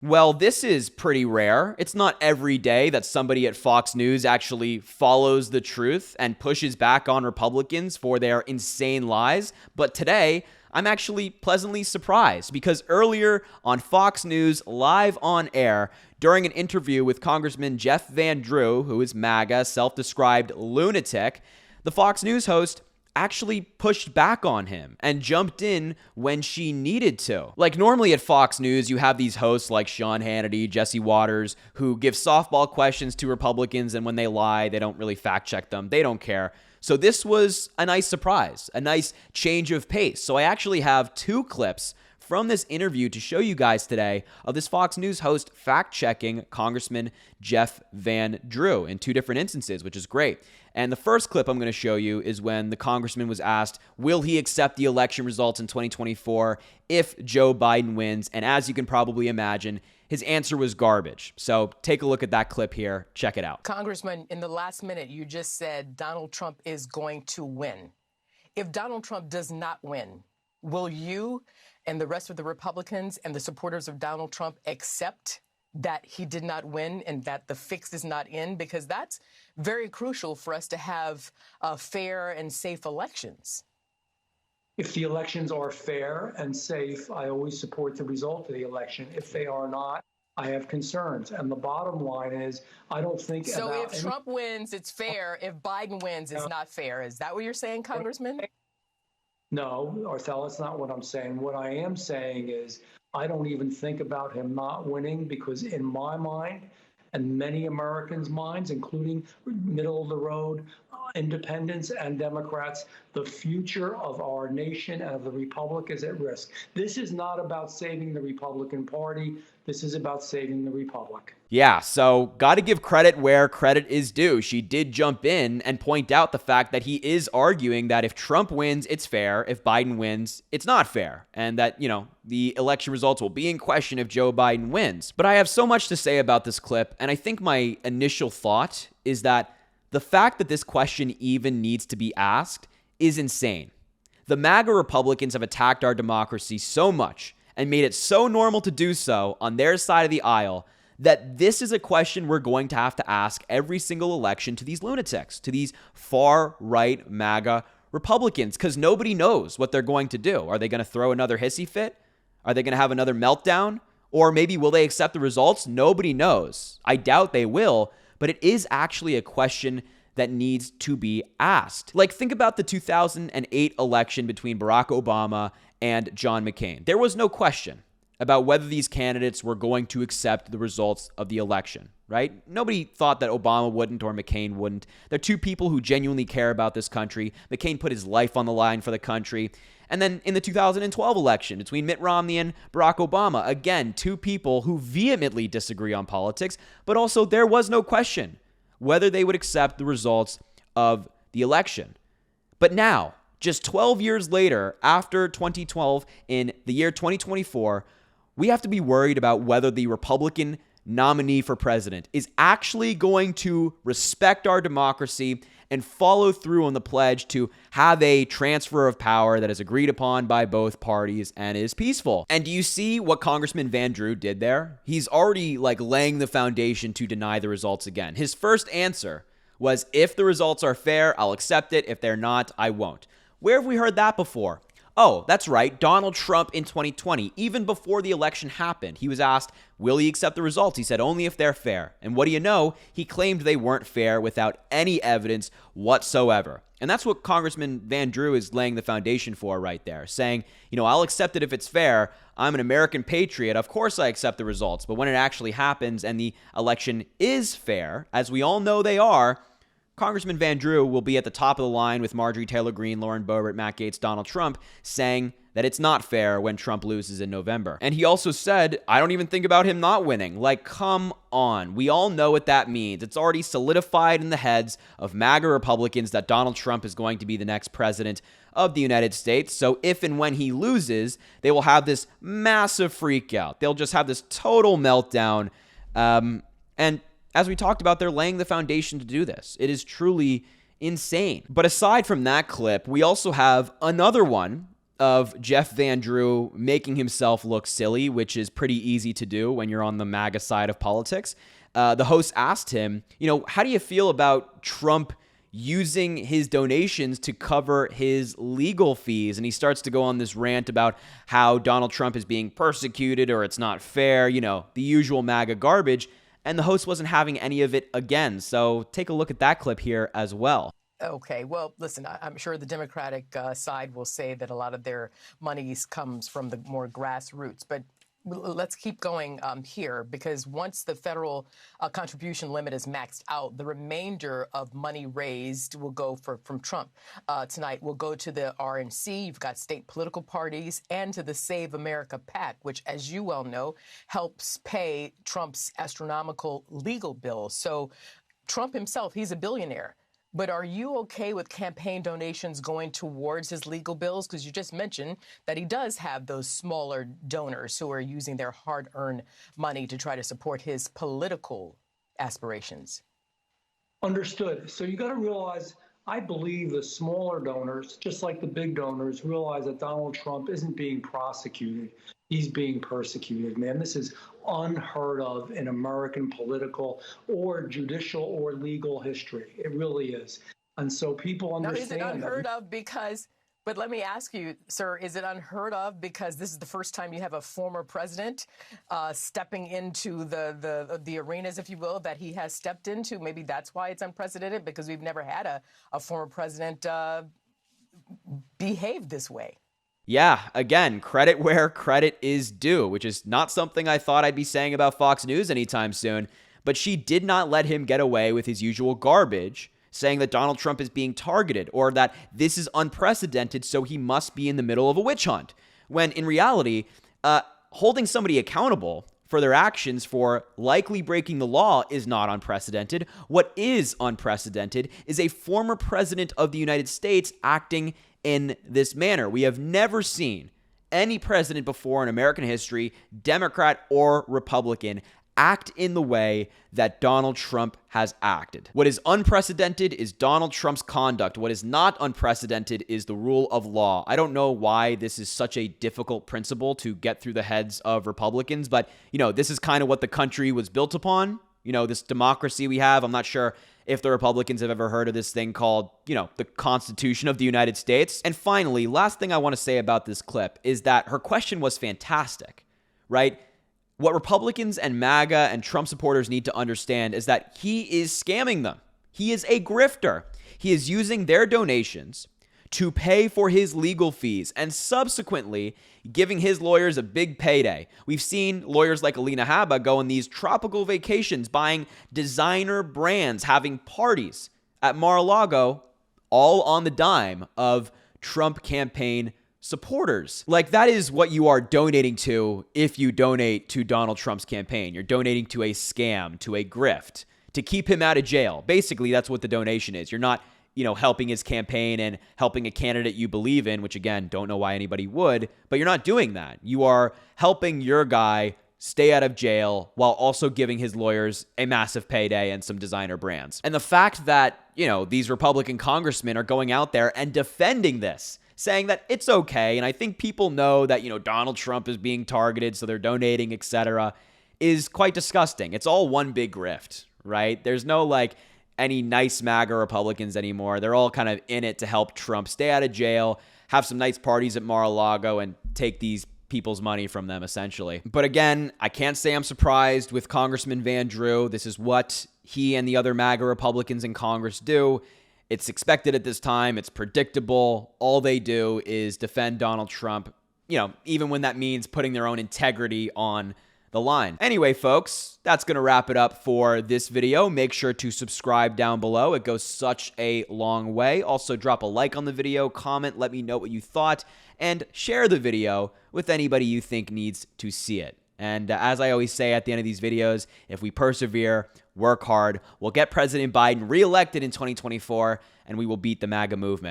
Well, this is pretty rare. It's not every day that somebody at Fox News actually follows the truth and pushes back on Republicans for their insane lies. But today, I'm actually pleasantly surprised because earlier on Fox News, live on air, during an interview with Congressman Jeff Van Drew, who is MAGA, self-described lunatic, the Fox News host actually pushed back on him and jumped in when she needed to. Like normally at Fox News, you have these hosts like Sean Hannity, Jesse Waters, who give softball questions to Republicans, and when they lie, they don't really fact check them. They don't care. So this was a nice surprise, a nice change of pace. So I actually have two clips from this interview to show you guys today of this Fox News host fact-checking Congressman Jeff Van Drew in two different instances, which is great. And the first clip I'm going to show you is when the congressman was asked, will he accept the election results in 2024 if Joe Biden wins? And as you can probably imagine, his answer was garbage. So take a look at that clip here. Check it out. Congressman, in the last minute, you just said Donald Trump is going to win. If Donald Trump does not win, will you and the rest of the Republicans and the supporters of Donald Trump accept that he did not win and that the fix is not in? Because that's very crucial for us to have fair and safe elections. If the elections are fair and safe, I always support the result of the election. If they are not, I have concerns. And the bottom line is, I don't think so if Trump wins, it's fair. If Biden wins, it's not fair. Is that what you're saying, Congressman? No, Arthel, that's not what I'm saying. What I am saying is I don't even think about him not winning because in my mind and many Americans' minds, including middle of the road independents and Democrats, the future of our nation and of the Republic is at risk. This is not about saving the Republican Party. This is about saving the Republic. Yeah, so got to give credit where credit is due. She did jump in and point out the fact that he is arguing that if Trump wins, it's fair. If Biden wins, it's not fair. And that, the election results will be in question if Joe Biden wins. But I have so much to say about this clip, and I think my initial thought is that the fact that this question even needs to be asked is insane. The MAGA Republicans have attacked our democracy so much and made it so normal to do so on their side of the aisle that this is a question we're going to have to ask every single election to these lunatics, to these far-right MAGA Republicans, because nobody knows what they're going to do. Are they going to throw another hissy fit? Are they going to have another meltdown? Or maybe will they accept the results? Nobody knows. I doubt they will, but it is actually a question that needs to be asked. Like, think about the 2008 election between Barack Obama and John McCain. There was no question about whether these candidates were going to accept the results of the election, right? Nobody thought that Obama wouldn't or McCain wouldn't. They're two people who genuinely care about this country. McCain put his life on the line for the country. And then in the 2012 election between Mitt Romney and Barack Obama, again, two people who vehemently disagree on politics, but also there was no question whether they would accept the results of the election. But now, just 12 years later, after 2012, in the year 2024, we have to be worried about whether the Republican nominee for president is actually going to respect our democracy and follow through on the pledge to have a transfer of power that is agreed upon by both parties and is peaceful. And do you see what Congressman Van Drew did there? He's already laying the foundation to deny the results again. His first answer was, if the results are fair, I'll accept it. If they're not, I won't. Where have we heard that before? Oh, that's right, Donald Trump in 2020, even before the election happened, he was asked, will he accept the results? He said, only if they're fair. And what do you know? He claimed they weren't fair without any evidence whatsoever. And that's what Congressman Van Drew is laying the foundation for right there, saying, I'll accept it if it's fair. I'm an American patriot. Of course I accept the results. But when it actually happens and the election is fair, as we all know they are, Congressman Van Drew will be at the top of the line with Marjorie Taylor Greene, Lauren Boebert, Matt Gaetz, Donald Trump, saying that it's not fair when Trump loses in November. And he also said, I don't even think about him not winning. Come on. We all know what that means. It's already solidified in the heads of MAGA Republicans that Donald Trump is going to be the next president of the United States. So if and when he loses, they will have this massive freak out. They'll just have this total meltdown. And as we talked about, they're laying the foundation to do this. It is truly insane. But aside from that clip, we also have another one of Jeff Van Drew making himself look silly, which is pretty easy to do when you're on the MAGA side of politics. The host asked him, how do you feel about Trump using his donations to cover his legal fees? And he starts to go on this rant about how Donald Trump is being persecuted or it's not fair, the usual MAGA garbage. And the host wasn't having any of it again. So take a look at that clip here as well. Okay, well, listen, I'm sure the Democratic side will say that a lot of their monies comes from the more grassroots, but let's keep going here, because once the federal contribution limit is maxed out, the remainder of money raised will go from Trump tonight will go to the RNC. You've got state political parties and to the Save America PAC, which, as you well know, helps pay Trump's astronomical legal bills. So Trump himself, he's a billionaire. But are you okay with campaign donations going towards his legal bills? Because you just mentioned that he does have those smaller donors who are using their hard-earned money to try to support his political aspirations. Understood. So you got to realize, I believe the smaller donors, just like the big donors, realize that Donald Trump isn't being prosecuted. He's being persecuted, man. This is unheard of in American political or judicial or legal history. It really is. And so people understand. Now, is it unheard of because, but let me ask you, sir, is it unheard of because this is the first time you have a former president stepping into the arenas, if you will, that he has stepped into? Maybe that's why it's unprecedented, because we've never had a former president behave this way. Yeah, again, credit where credit is due, which is not something I thought I'd be saying about Fox News anytime soon. But she did not let him get away with his usual garbage, saying that Donald Trump is being targeted or that this is unprecedented, so he must be in the middle of a witch hunt. When in reality, holding somebody accountable for their actions for likely breaking the law is not unprecedented. What is unprecedented is a former president of the United States acting in this manner. We have never seen any president before in American history, Democrat or Republican, act in the way that Donald Trump has acted. What is unprecedented is Donald Trump's conduct. What is not unprecedented is the rule of law. I don't know why this is such a difficult principle to get through the heads of Republicans, but, this is kind of what the country was built upon. This democracy we have. I'm not sure if the Republicans have ever heard of this thing called, the Constitution of the United States. And finally, last thing I want to say about this clip is that her question was fantastic, right? What Republicans and MAGA and Trump supporters need to understand is that he is scamming them. He is a grifter. He is using their donations to pay for his legal fees and subsequently giving his lawyers a big payday. We've seen lawyers like Alina Habba go on these tropical vacations, buying designer brands, having parties at Mar-a-Lago, all on the dime of Trump campaign supporters. Like, that is what you are donating to if you donate to Donald Trump's campaign. You're donating to a scam, to a grift, to keep him out of jail. Basically, that's what the donation is. You're not helping his campaign and helping a candidate you believe in, which, again, don't know why anybody would, but you're not doing that. You are helping your guy stay out of jail while also giving his lawyers a massive payday and some designer brands. And the fact that, these Republican congressmen are going out there and defending this, saying that it's okay, and I think people know that, Donald Trump is being targeted, so they're donating, etc., is quite disgusting. It's all one big grift, right? There's no, any nice MAGA Republicans anymore. They're all kind of in it to help Trump stay out of jail, have some nice parties at Mar-a-Lago, and take these people's money from them, essentially. But again, I can't say I'm surprised with Congressman Van Drew. This is what he and the other MAGA Republicans in Congress do. It's expected at this time. It's predictable. All they do is defend Donald Trump, even when that means putting their own integrity on the line. Anyway, folks, that's going to wrap it up for this video. Make sure to subscribe down below. It goes such a long way. Also, drop a like on the video, comment, let me know what you thought, and share the video with anybody you think needs to see it. And as I always say at the end of these videos, if we persevere, work hard, we'll get President Biden reelected in 2024, and we will beat the MAGA movement.